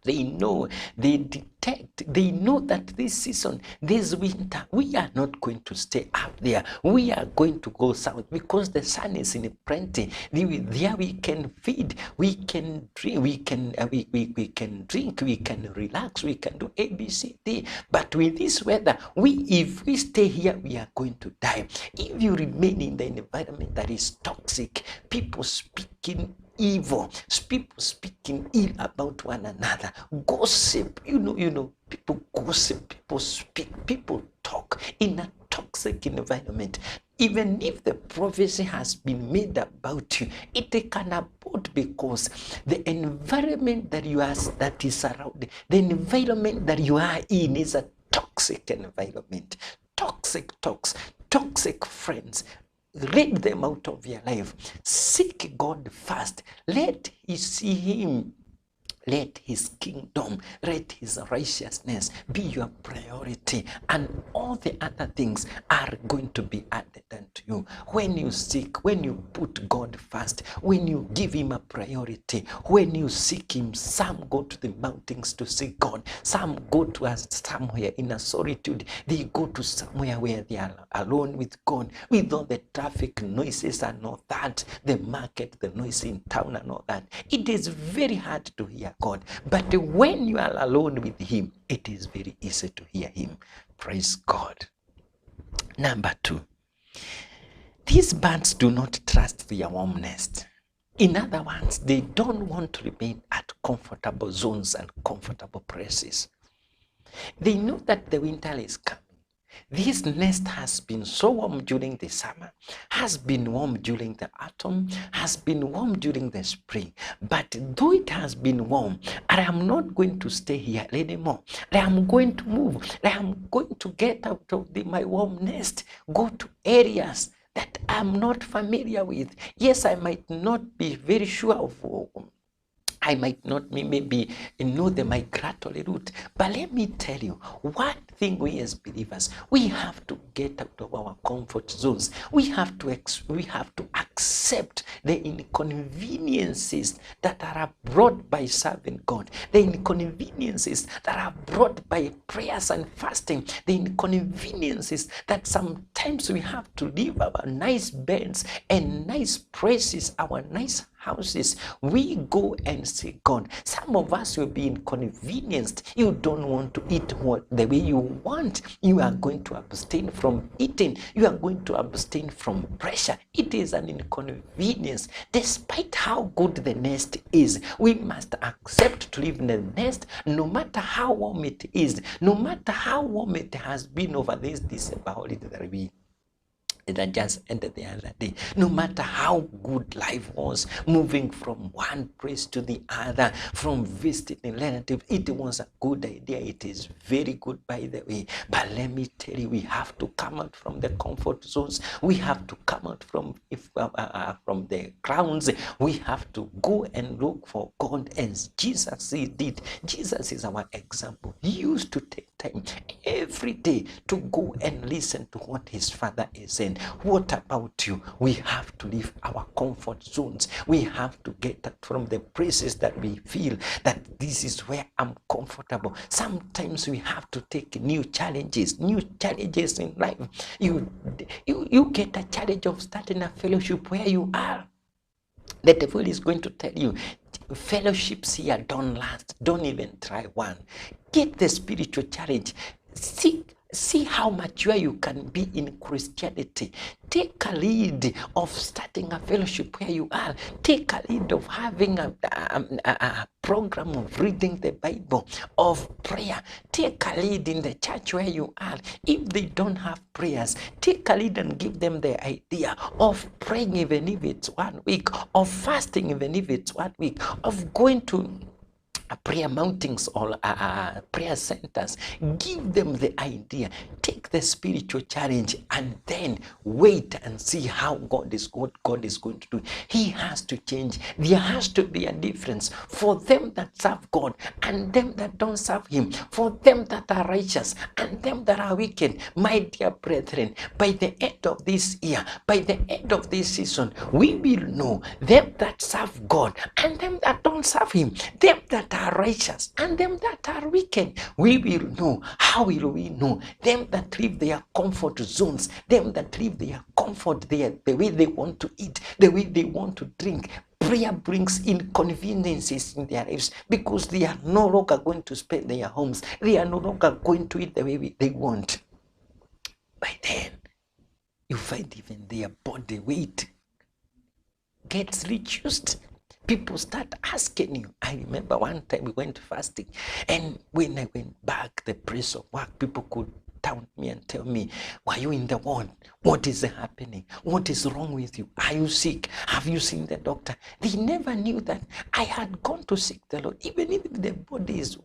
They know, they detect, they know that this season, this winter, we are not going to stay up there. We are going to go south because the sun is in plenty. There we can feed, we can drink, we can drink, we can relax, we can do ABCD. But with this weather, if we stay here, we are going to die. If you remain in the environment that is toxic, people speaking evil, people speaking ill about one another, gossip, you know, people gossip, people speak, people talk in a toxic environment. Even if the prophecy has been made about you, it can abort because the environment that is around, the environment that you are in is a toxic environment. Toxic talks, toxic friends. Rid them out of your life. Seek God first. Let you see him. Let his kingdom, let his righteousness be your priority, and all the other things are going to be added unto you. When you seek, when you put God first, when you give him a priority, when you seek him, some go to the mountains to seek God, some go to somewhere in a solitude, they go to somewhere where they are alone with God, with all the traffic noises and all that, the market, the noise in town and all that. It is very hard to hear God, but when you are alone with him, it is very easy to hear him. Praise God. Number 2, these birds do not trust their warm nest. In other words, they don't want to remain at comfortable zones and comfortable places. They know that the winter is coming. This nest has been so warm during the summer, has been warm during the autumn, has been warm during the spring. But though it has been warm, I am not going to stay here anymore. I am going to move. I am going to get out of my warm nest, go to areas that I'm not familiar with. Yes, I might not be very sure of I might not maybe know the migratory route, but let me tell you, one thing we as believers, we have to get out of our comfort zones. We have to accept the inconveniences that are brought by serving God, the inconveniences that are brought by prayers and fasting, the inconveniences that sometimes we have to leave our nice beds and nice places, our nice houses. We go and see God. Some of us will be inconvenienced. You don't want to eat the way you want. You are going to abstain from eating. You are going to abstain from pressure. It is an inconvenience. Despite how good the nest is, we must accept to live in the nest no matter how warm it is, no matter how warm it has been over this December holiday that just ended the other day. No matter how good life was, moving from one place to the other, from visiting relatives, it was a good idea. It is very good, by the way. But let me tell you, we have to come out from the comfort zones. We have to come out from the crowns. We have to go and look for God as Jesus did. Jesus is our example. He used to take time every day to go and listen to what his Father is saying. What about you? We have to leave our comfort zones. We have to get out from the places that we feel that this is where I'm comfortable. Sometimes we have to take new challenges in life. You get a challenge of starting a fellowship where you are. The devil is going to tell you, fellowships here don't last. Don't even try one. Get the spiritual challenge. See how mature you can be in Christianity. Take a lead of starting a fellowship where you are. Take a lead of having a program of reading the Bible, of prayer. Take a lead in the church where you are. If they don't have prayers, take a lead and give them the idea of praying even if it's 1 week, of fasting even if it's 1 week, of going to prayer mountings or prayer centers. Give them the idea. Take the spiritual challenge and then wait and see how God is going to do. He has to change. There has to be a difference for them that serve God and them that don't serve him, for them that are righteous and them that are wicked. My dear brethren, by the end of this year, by the end of this season, we will know them that serve God and them that don't serve him, them that are righteous and them that are wicked. We will know. How will we know? Them that leave their comfort zones, them that leave their comfort there, the way they want to eat, the way they want to drink. Prayer brings inconveniences in their lives because they are no longer going to spend their homes. They are no longer going to eat the way they want. By then, you find even their body weight gets reduced. People start asking you. I remember one time we went fasting, and when I went back, the place of work, people could taunt me and tell me, were you in the ward? What is happening? What is wrong with you? Are you sick? Have you seen the doctor? They never knew that I had gone to seek the Lord. Even if the body is,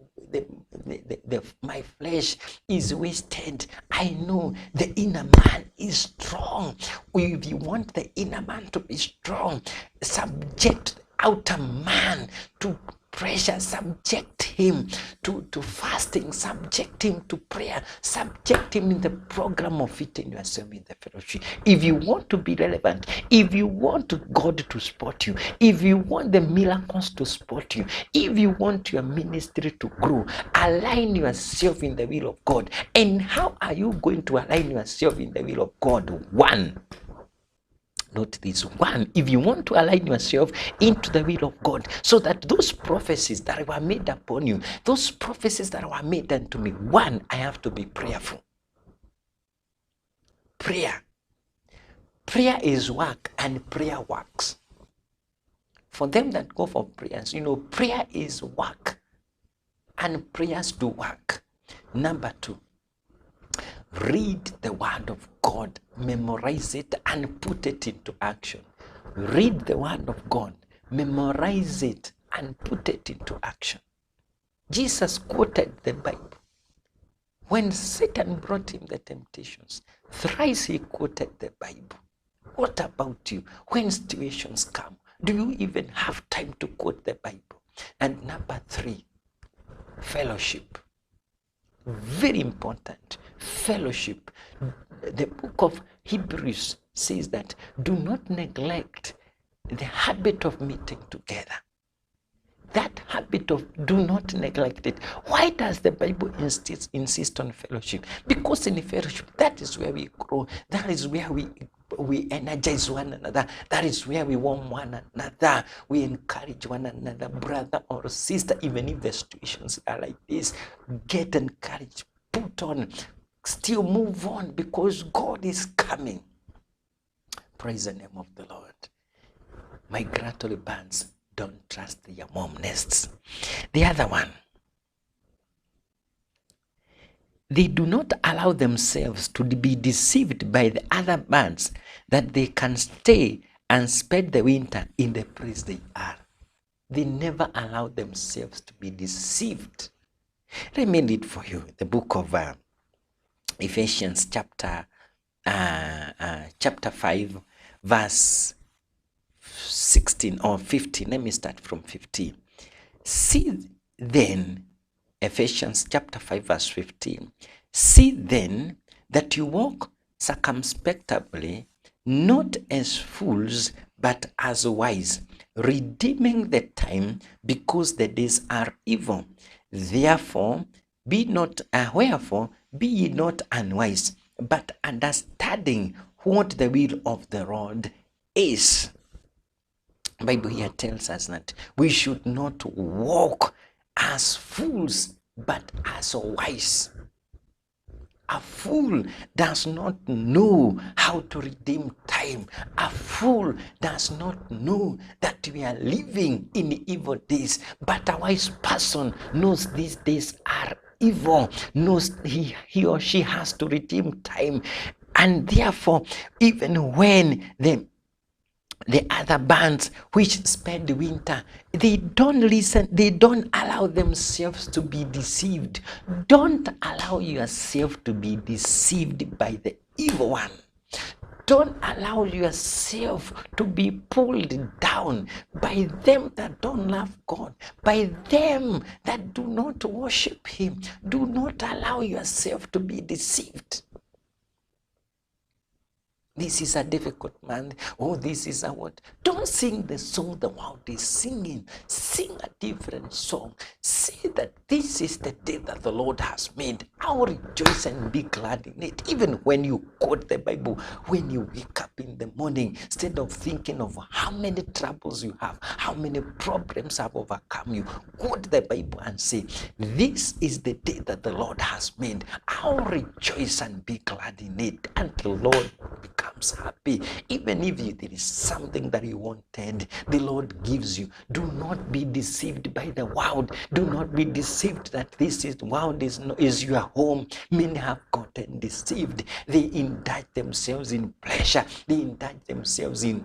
my flesh is wasted, I know the inner man is strong. If you want the inner man to be strong, subject the outer man to pressure, subject him to fasting, subject him to prayer, subject him in the program of eating yourself in the fellowship. If you want to be relevant, if you want God to support you, if you want the miracles to support you, if you want your ministry to grow, align yourself in the will of God. And how are you going to align yourself in the will of God? One, note this one, if you want to align yourself into the will of God, so that those prophecies that were made upon you, those prophecies that were made unto me, one, I have to be prayerful. Prayer is work, and prayer works. For them that go for prayers, prayer is work and prayers do work. Number two, read the word of God, memorize it and put it into action. Read the word of God, memorize it and put it into action. Jesus quoted the Bible. When Satan brought him the temptations, thrice he quoted the Bible. What about you? When situations come, do you even have time to quote the Bible? And number three, fellowship. Very important. Fellowship. The book of Hebrews says that do not neglect the habit of meeting together. That habit of do not neglect it. Why does the Bible insist on fellowship? Because in fellowship, that is where we grow. That is where we energize one another. That is where we warm one another. We encourage one another, brother or sister. Even if the situations are like this, get encouraged, put on, still move on, because God is coming. Praise the name of the Lord. Migratory bands don't trust their mom nests. The other one, they do not allow themselves to be deceived by the other bands that they can stay and spend the winter in the place they are. They never allow themselves to be deceived. Let me read for you the book of Ephesians chapter 5 verse 16 or 15. Let me start from 15. See then, Ephesians chapter 5 verse 15. See then that you walk circumspectly, not as fools, but as wise, redeeming the time, because the days are evil. Therefore, be ye not unwise, but understanding what the will of the Lord is. Bible here tells us that we should not walk as fools, but as wise. A fool does not know how to redeem time. A fool does not know that we are living in evil days. But a wise person knows these days are evil, knows he or she has to redeem time. And therefore, even when the The other bands which spend winter, they don't listen, they don't allow themselves to be deceived. Don't allow yourself to be deceived by the evil one. Don't allow yourself to be pulled down by them that don't love God, by them that do not worship Him. Do not allow yourself to be deceived. This is a difficult month. Oh, this is a what? Don't sing the song the world is singing. Sing a different song. Say that this is the day that the Lord has made. I'll rejoice and be glad in it. Even when you quote the Bible, when you wake up in the morning, instead of thinking of how many troubles you have, how many problems have overcome you, quote the Bible and say, this is the day that the Lord has made. I'll rejoice and be glad in it. And the Lord becomes happy. Even if there is something that you wanted, the Lord gives you. Do not be deceived by the world. Do not be deceived that this is world is your home. Many have gotten deceived. They indulge themselves in pleasure. They indulge themselves in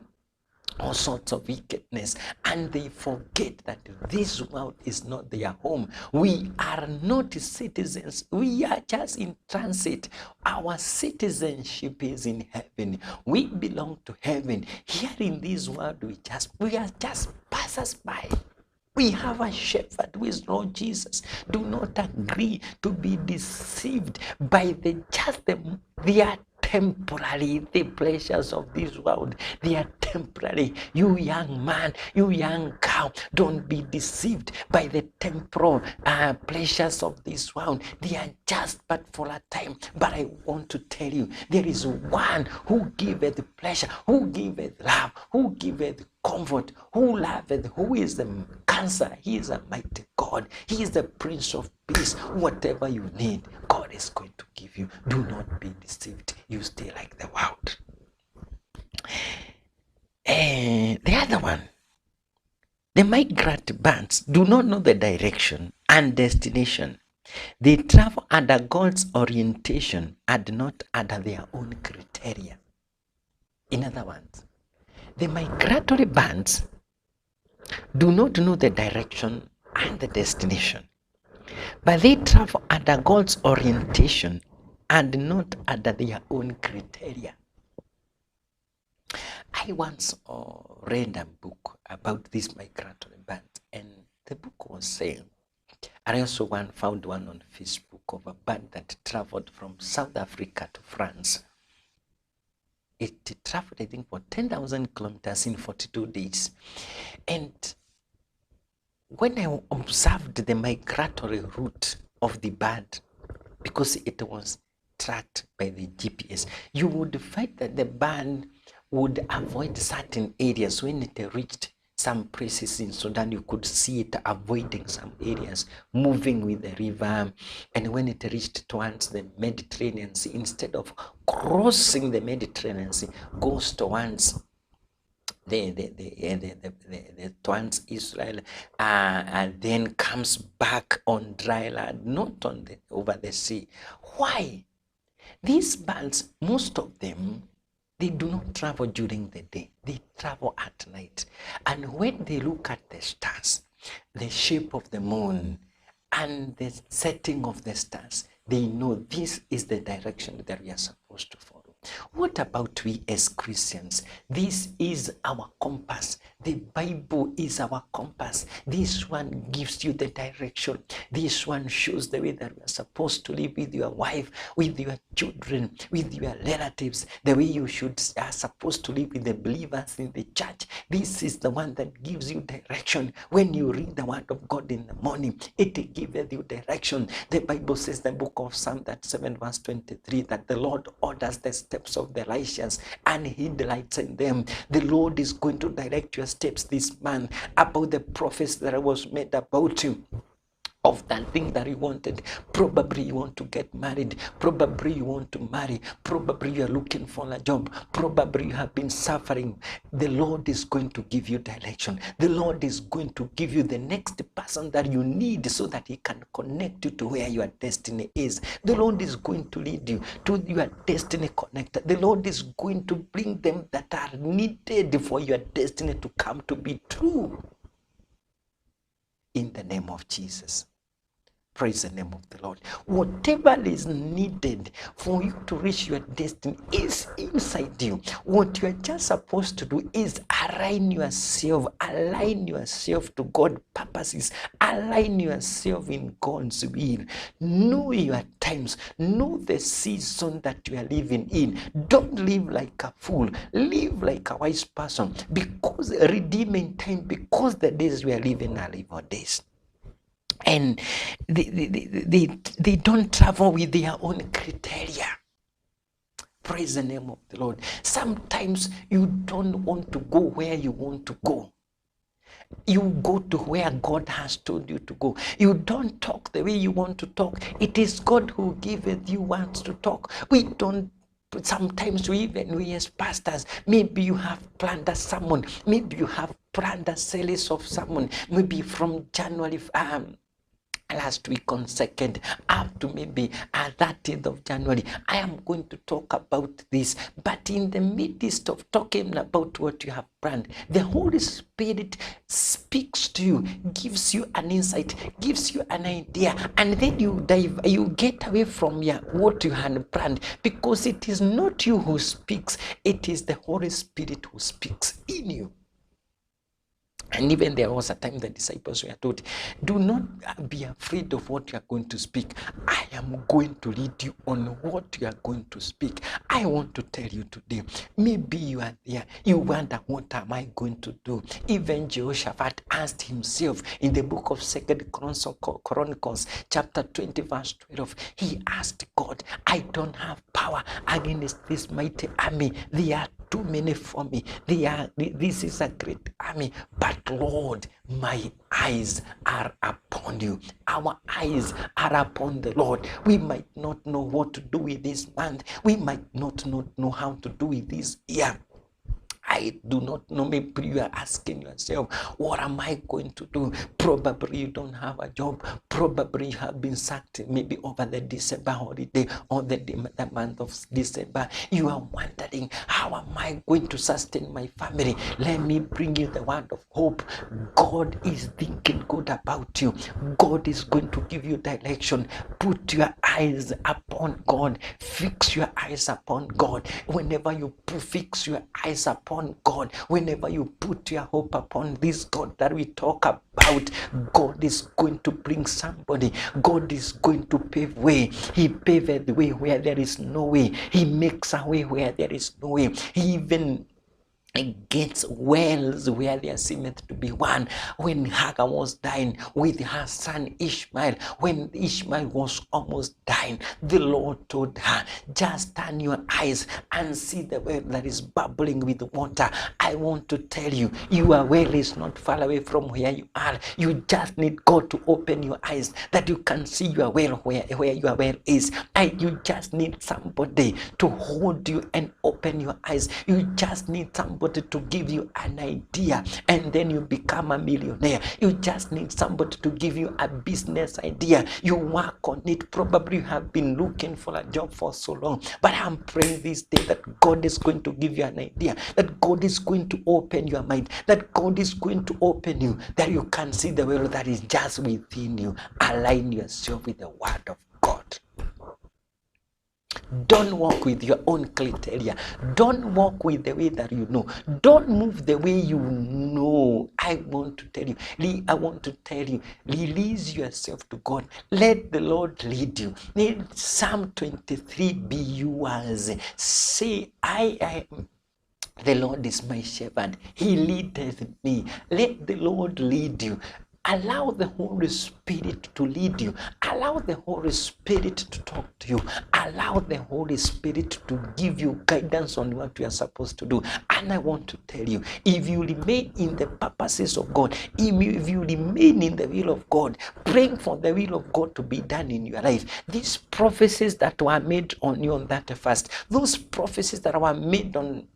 all sorts of wickedness, and they forget that this world is not their home. We are not citizens. We are just in transit. Our citizenship is in heaven. We belong to heaven. Here in this world, we are just passers by. We have a shepherd who is Lord Jesus. Do not agree to be deceived by they are temporary. The pleasures of this world, they are temporary. You young man, you young girl, don't be deceived by the temporal pleasures of this world. They are just but for a time. But I want to tell you, there is one who giveth pleasure, who giveth love, who giveth comfort, who loveth, who is the cancer. He is a mighty God. He is the Prince of Peace. Whatever you need, God is going to give you. Do not be deceived. You stay like the world. And the other one, the migrant bands do not know the direction and destination. They travel under God's orientation and not under their own criteria. In other words, the migratory bands do not know the direction and the destination, but they travel under God's orientation and not under their own criteria. I once read a book about this migratory band, and the book was saying, I also found one on Facebook of a band that traveled from South Africa to France. It traveled, I think, for 10,000 kilometers in 42 days. And when I observed the migratory route of the band, because it was tracked by the GPS, you would find that the band would avoid certain areas. When it reached some places in Sudan, you could see it avoiding some areas, moving with the river. And when it reached towards the Mediterranean Sea, instead of crossing the Mediterranean Sea, goes towards towards Israel, and then comes back on dry land, not on over the sea. Why? These bands, most of them, they do not travel during the day. They travel at night. And when they look at the stars, the shape of the moon, and the setting of the stars, they know this is the direction that we are supposed to follow. What about we as Christians? This is our compass. The Bible is our compass. This one gives you the direction. This one shows the way that we are supposed to live with your wife, with your children, with your relatives, the way you are supposed to live with the believers in the church. This is the one that gives you direction. When you read the word of God in the morning, it gives you direction. The Bible says, the book of Psalm 7 verse 23, that the Lord orders the steps of the righteous and he delights in them. The Lord is going to direct your steps this month. About the prophets that was made about you, of that thing that you wanted. Probably you want to get married. Probably you want to marry. Probably you are looking for a job. Probably you have been suffering. The Lord is going to give you direction. The Lord is going to give you the next person that you need so that he can connect you to where your destiny is. The Lord is going to lead you to your destiny connector. The Lord is going to bring them that are needed for your destiny to come to be true. In the name of Jesus. Praise the name of the Lord. Whatever is needed for you to reach your destiny is inside you. What you are just supposed to do is align yourself to God's purposes, align yourself in God's will. Know your times, know the season that you are living in. Don't live like a fool, live like a wise person, because redeeming time, because the days we are living are evil days. And they don't travel with their own criteria. Praise the name of the Lord. Sometimes you don't want to go where you want to go. You go to where God has told you to go. You don't talk the way you want to talk. It is God who giveth you words to talk. We don't. Sometimes we as pastors, maybe you have planned a sermon, maybe you have planned a series of sermon, maybe from January last week on 2nd up to maybe 30th of January, I am going to talk about this. But in the midst of talking about what you have planned, the Holy Spirit speaks to you, gives you an insight, gives you an idea, and then you get away from what you had planned, because it is not you who speaks, it is the Holy Spirit who speaks in you. And even there was a time the disciples were told, do not be afraid of what you are going to speak. I am going to lead you on what you are going to speak. I want to tell you today, maybe you are there, you wonder, what am I going to do? Even Jehoshaphat asked himself in the book of 2nd Chronicles, chapter 20, verse 12, he asked God, I don't have power against this mighty army. They are too many for me. This is a great army. But Lord, my eyes are upon you. Our eyes are upon the Lord. We might not know what to do with this month. We might not know how to do with this year. I do not know. Maybe you are asking yourself, what am I going to do? Probably you don't have a job. Probably you have been sacked maybe over the December holiday or the month of December. You are wondering, how am I going to sustain my family? Let me bring you the word of hope. God is thinking good about you. God is going to give you direction. Put your eyes upon God. Fix your eyes upon God. Whenever you fix your eyes upon God, whenever you put your hope upon this God that we talk about, God is going to bring somebody. God is going to pave way. He paved the way where there is no way. He makes a way where there is no way. He even gets wells where there seemeth to be one. When Hagar was dying with her son Ishmael, when Ishmael was almost dying, the Lord told her, just turn your eyes and see the well that is bubbling with water. I want to tell you, your well is not far away from where you are. You just need God to open your eyes that you can see your well where your well is. You just need somebody to hold you and open your eyes. You just need somebody to give you an idea, and then you become a millionaire. You just need somebody to give you a business idea. You work on it. Probably you have been looking for a job for so long, but I'm praying this day that God is going to give you an idea, that God is going to open your mind, that God is going to open you, that you can see the world that is just within you. Align yourself with the word of God. Don't walk with your own criteria. Don't walk with the way that you know. Don't move the way you know. I want to tell you, release yourself to God. Let the Lord lead you. Let Psalm 23 be yours. Say, I am. The Lord is my shepherd. He leadeth me. Let the Lord lead you. Allow the Holy Spirit to lead you. Allow the Holy Spirit to talk to you. Allow the Holy Spirit to give you guidance on what you are supposed to do. And I want to tell you, if you remain in the purposes of God, if you remain in the will of God, praying for the will of God to be done in your life, these prophecies that were made on you on that first, those prophecies that were made on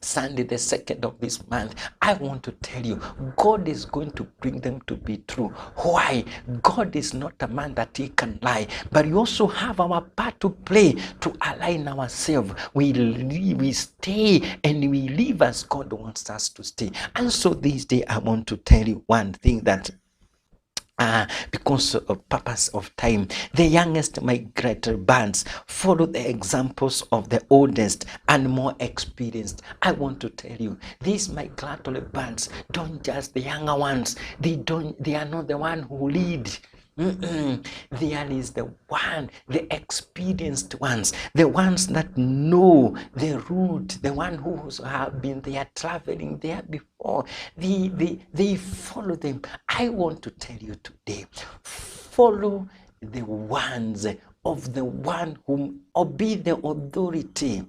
Sunday, the 2nd of this month, I want to tell you, God is going to bring them to be true. Why? God is not a man that he can lie, but we also have our part to play to align ourselves. We stay and we live as God wants us to stay. And so this day, I want to tell you one thing that because of purpose of time, the youngest migratory bands follow the examples of the oldest and more experienced. I want to tell you, these migratory bands don't just the younger ones. They are not the one who lead. There is the the experienced ones, the ones that know the route, the one who have been there, traveling there before. They follow them. I want to tell you today, follow the ones of the one whom obey the authority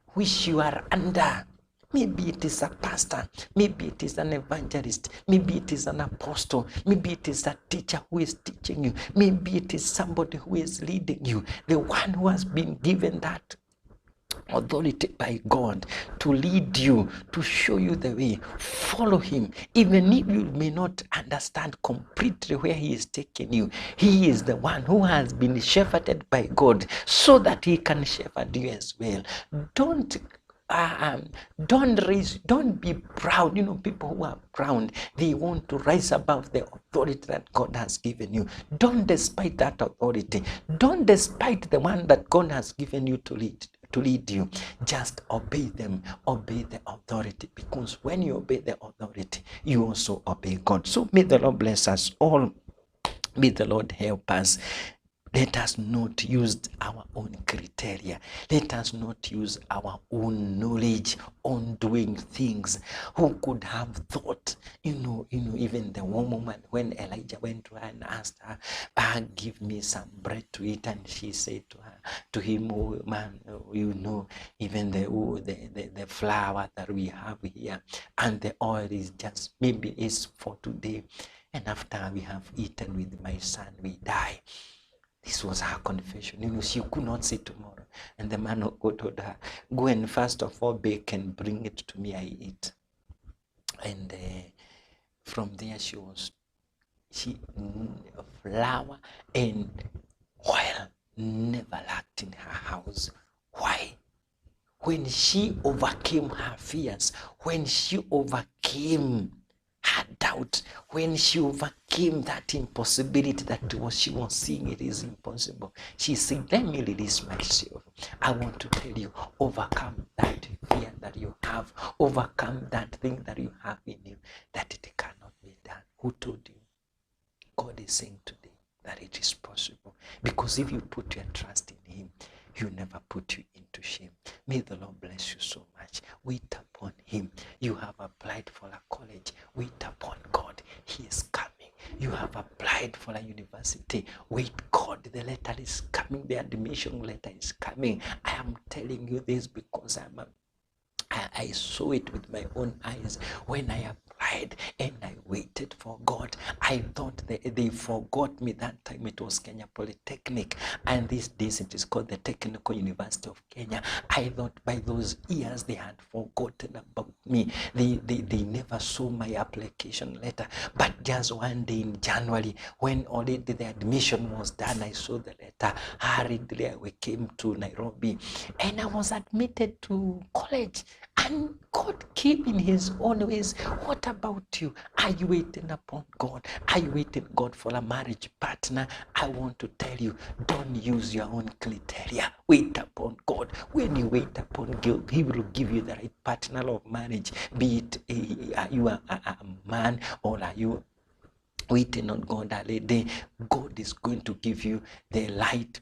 which you are under. Maybe it is a pastor, maybe it is an evangelist, maybe it is an apostle, maybe it is a teacher who is teaching you, maybe it is somebody who is leading you, the one who has been given that authority by God to lead you, to show you the way. Follow him. Even if you may not understand completely where he is taking you, he is the one who has been shepherded by God so that he can shepherd you as well. Don't be proud. You know, people who are proud, they want to rise above the authority that God has given you. Don't despise that authority. Don't despise the one that God has given you to lead you. Just obey them, obey the authority, because when you obey the authority, you also obey God. So may the Lord bless us all. May the Lord help us. Let us not use our own criteria. Let us not use our own knowledge on doing things. Who could have thought, even the woman, when Elijah went to her and asked her, give me some bread to eat, and she said to him, oh man, even the flour that we have here and the oil is just, maybe it's for today, and after we have eaten with my son, we die. This was her confession. She could not say tomorrow. And the man of God told her, go and first of all bake and bring it to me, I eat. And from there flour and oil never lacked in her house. Why? When she overcame her fears, when she overcame her doubt, when she overcame that impossibility that she was seeing it is impossible, she said, let me release myself. I want to tell you, overcome that fear that you have, overcome that thing that you have in you, that it cannot be done. Who told you? God is saying today that it is possible, because if you put your trust in him, he'll never put you into shame. May the Lord bless you so much. Wait upon him. You have applied for a college. Wait upon God. He is coming. You have applied for a university. Wait, God, the letter is coming. The admission letter is coming. I am telling you this because I saw it with my own eyes when I applied and I waited for God. I thought they forgot me that time. It was Kenya Polytechnic, and these days it is called the Technical University of Kenya. I thought by those years they had forgotten about me. They never saw my application letter. But just one day in January, when already the admission was done, I saw the letter. Hurriedly we came to Nairobi and I was admitted to college. And God came in his own ways. What about you? Are you waiting upon God? Are you waiting God for a marriage partner? I want to tell you, don't use your own criteria. Wait upon God. When you wait upon God, he will give you the right partner of marriage. Be it are you a man, or are you waiting on God a lady? God is going to give you the right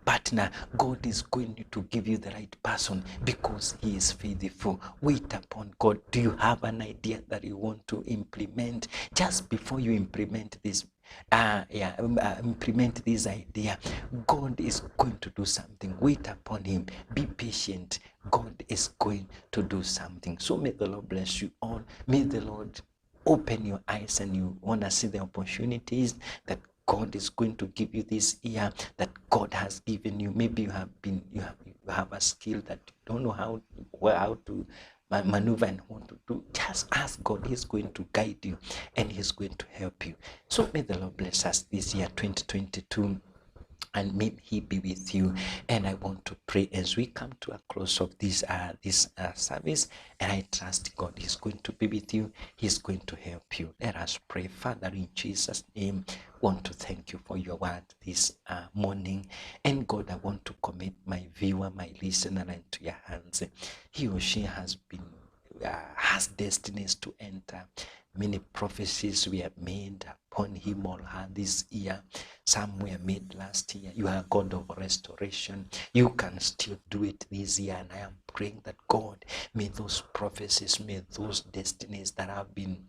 partner, God is going to give you the right person because he is faithful. Wait upon God. Do you have an idea that you want to implement? Just before you implement this, implement this idea, God is going to do something. Wait upon him. Be patient. God is going to do something. So may the Lord bless you all. May the Lord open your eyes, and you want to see the opportunities that God is going to give you this year, that God has given you. Maybe you have a skill that you don't know how to maneuver and what to do. Just ask God. He's going to guide you and he's going to help you. So may the Lord bless us this year 2022, and may he be with you. And I want to pray as we come to a close of this service, and I trust God is going to be with you. He's going to help you. Let us pray. Father, in Jesus' name, want to thank you for your word this morning. And God, I want to commit my viewer, my listener into your hands. He or she has destinies to enter. Many prophecies were made upon him or her this year. Some were made last year. You are God of restoration. You can still do it this year. And I am praying that God, may those prophecies, may those destinies that have been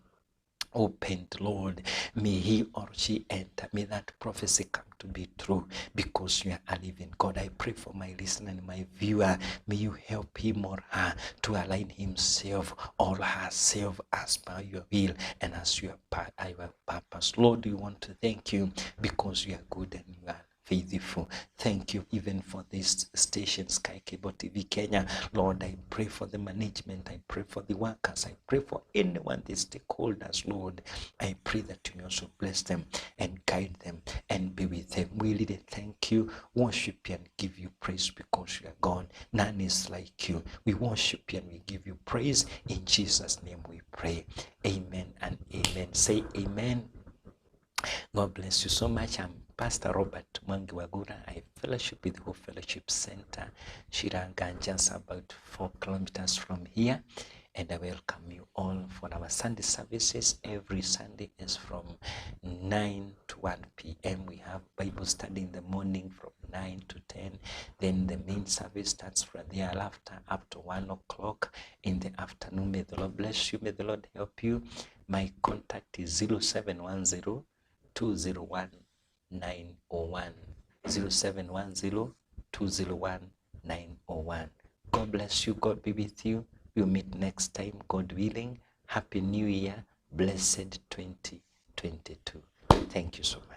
opened, Lord, may he or she enter. May that prophecy come to be true because you are a living God. I pray for my listener and my viewer. May you help him or her to align himself or herself as per your will and as your purpose. Lord, we want to thank you because you are good and you are faithful. Thank you even for this station, Sky Cable TV Kenya. Lord, I pray for the management. I pray for the workers. I pray for anyone, the stakeholders, Lord. I pray that you also bless them and guide them and be with them. We really thank you, worship you and give you praise because you are God. None is like you. We worship you and we give you praise. In Jesus' name we pray. Amen and amen. Say amen. God bless you so much. I'm Pastor Robert Mwangi Wagura. I fellowship with Hope Fellowship Center, Shiranga, just about 4 kilometers from here. And I welcome you all for our Sunday services. Every Sunday is from 9 to 1 p.m. We have Bible study in the morning from 9 to 10. Then the main service starts from thereafter up to 1 o'clock in the afternoon. May the Lord bless you. May the Lord help you. My contact is 0710 201 901 0710 201 901. God bless you. God be with you. We'll meet next time, God willing. Happy New Year. Blessed 2022. Thank you so much.